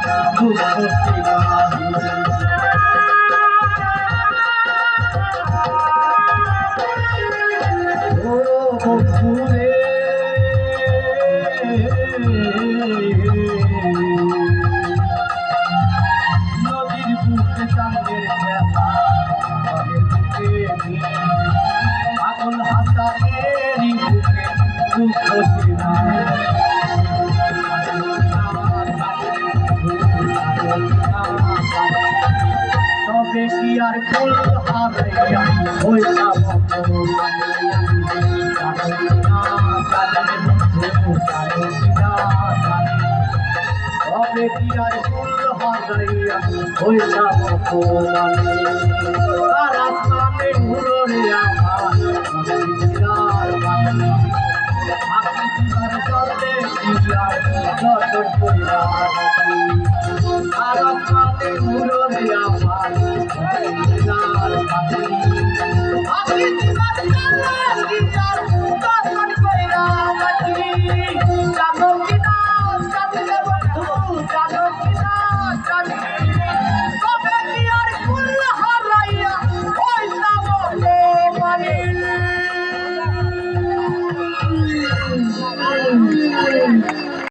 দুঃখ ও বন্ধুরে নদীর বুকে চাঁদের খেলা পাগল হাসানেরই বুকে দুঃখ ছিলা তবে কি আর ফুল হারাইয়া হইলাম তবে কি আর ফুল হারাইয়া হইলাম আর আসমানে উড়ে আমার চলতে যত আর আসমানে উড়ে আমার